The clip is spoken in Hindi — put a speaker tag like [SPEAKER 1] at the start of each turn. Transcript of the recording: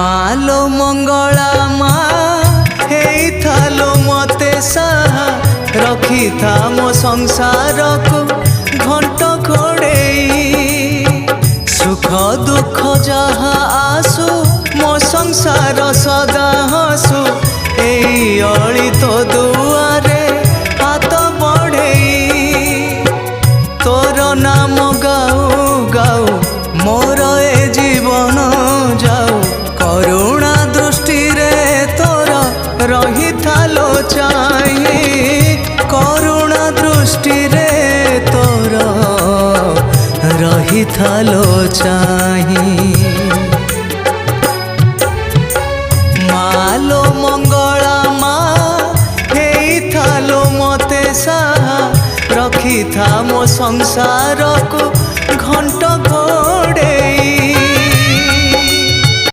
[SPEAKER 1] मालो मंगला माँ हेई थालो मते साहा रखी था मो संसार को घंट घोड़ेई सुख दुख जहा आसु मो संसार सदा हसु एई अली तो दुआरे हाथ बढ़ेई तोर नाम गाऊ गाऊ मोर ए जीवन जाऊ करुणा दृष्टि रे तोर रही थालो चाही करुणा दृष्टि रे तोर रही थालो चाही मालो मंगला माँ हेई थालो मते साहा रखी था मो संसार को घंट